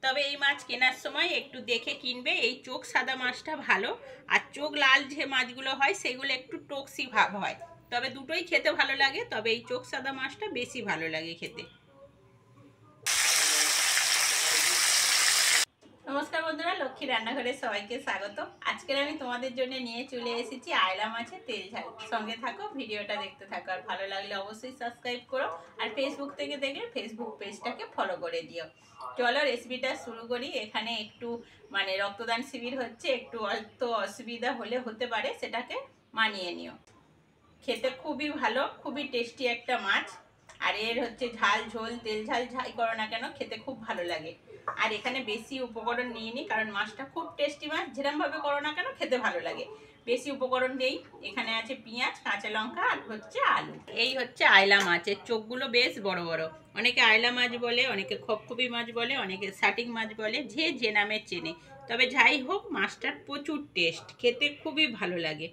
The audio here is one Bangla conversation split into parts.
তবে এই মাছ কেনার সময় একটু দেখে কিনবে। এই চোখ সাদা মাছটা ভালো, আর চোখ লাল যে মাছগুলো হয় সেগুলো একটু টক্সি ভাব হয়। তবে দুটোই খেতে ভালো লাগে, তবে এই চোখ সাদা মাছটা বেশি ভালো লাগে খেতে। নমস্কার বন্ধুরা, লক্ষ্মী রান্নাঘরে সবাইকে স্বাগত। আজকের আমি তোমাদের জন্য নিয়ে চলে এসেছি আয়লা মাছের তেল ঝাল। সঙ্গে থাকো, ভিডিওটা দেখতে থাকো, আর ভালো লাগলে অবশ্যই সাবস্ক্রাইব করো, আর ফেসবুক থেকে দেখলে ফেসবুক পেজটাকে ফলো করে দিও। চলো রেসিপিটা শুরু করি। এখানে একটু রক্তদান শিবির হচ্ছে, একটু অল্প অসুবিধা হলে হতে পারে, সেটাকে মানিয়ে নিও। খেতে খুবই ভালো, খুবই টেস্টি একটা মাছ। আর এর হচ্ছে ঝাল ঝোল তেল ঝাল যাই করো না কেন খেতে খুব ভালো লাগে। আর এখানে বেশি উপকরণ নিইনি, কারণ মাছটা খুব টেস্টি মাছ, যেরকমভাবে করো না কেন খেতে ভালো লাগে। বেশি উপকরণ নেই। এখানে আছে পেঁয়াজ, কাঁচা লঙ্কা, আর হচ্ছে আলু। এই হচ্ছে আয়লা মাছের চোখগুলো বেশ বড় বড়। অনেকে আয়লা মাছ বলে, অনেকে খপখপি মাছ বলে, অনেকে শাটিং মাছ বলে, যে যে নামে চেনে। তবে যাই হোক, মাছটার প্রচুর টেস্ট, খেতে খুবই ভালো লাগে,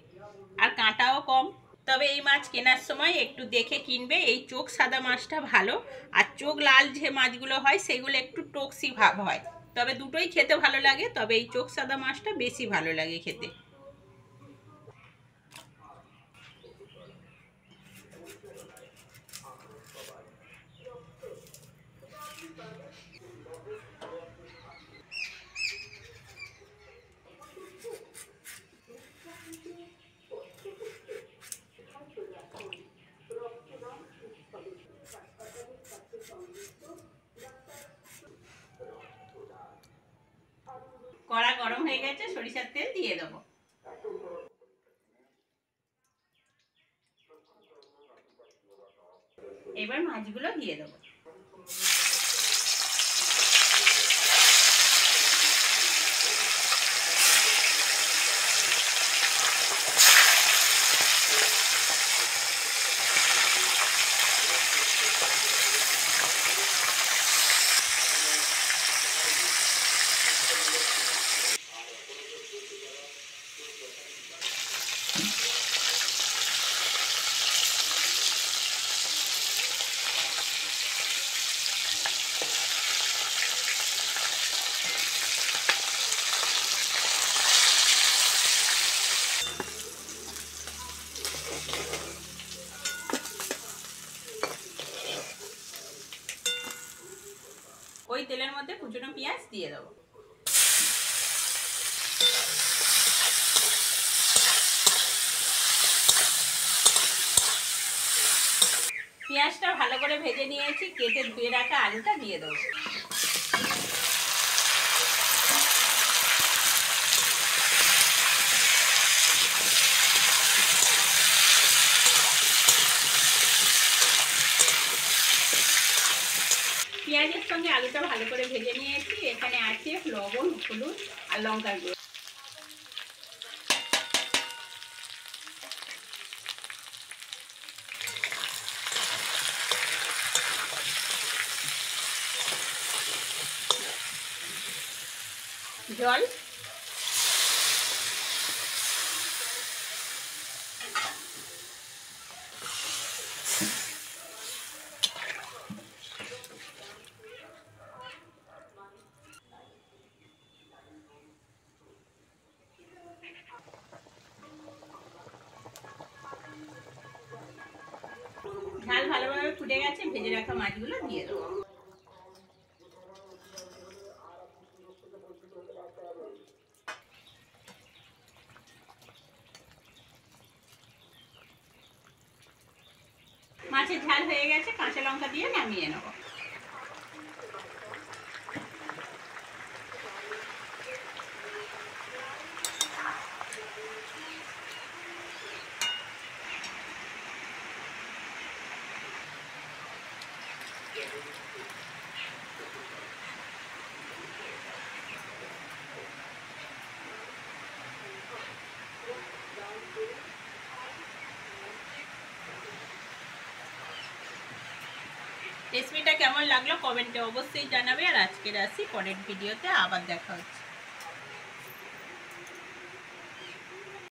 আর কাঁটাও কম। তবে এই মাছ কেনার সময় একটু দেখে কিনবে। এই চোখ সাদা মাছটা ভালো, আর চোখ লাল যে মাছগুলো হয় সেগুলো একটু টক্সি ভাব হয়। তবে দুটোই খেতে ভালো লাগে, তবে এই চোখ সাদা মাছটা বেশি ভালো লাগে খেতে। কড়া গরম হয়ে গেছে, সরিষার তেল দিয়ে দেবো। এবার মাছগুলো দিয়ে দেবো। ওই তেলের মধ্যে কুচনো পেঁয়াজ দিয়ে দেবো। পেঁয়াজটা ভালো করে ভেজে নিয়েছি, কেটে ধুয়ে রাখা আলুটা দিয়ে দেবো। পেঁয়াজের সঙ্গে আলুটা ভালো করে ভেজে নিয়েছি। এখানে আছে লবণ, হলুদ আর লঙ্কার গুঁড়ো। জল, ঝাল ভালোভাবে ফুটে গেছে, ভেজে রাখা মাছগুলো দিয়ে দেবো। মাছের ঝাল হয়ে গেছে, কাঁচা লঙ্কা দিয়ে নামিয়ে নেব। রেসিপিটা কেমন লাগলো কমেন্টে অবশ্যই জানাবে। আর আজকের আসি, পরের ভিডিওতে আবার দেখা হচ্ছে।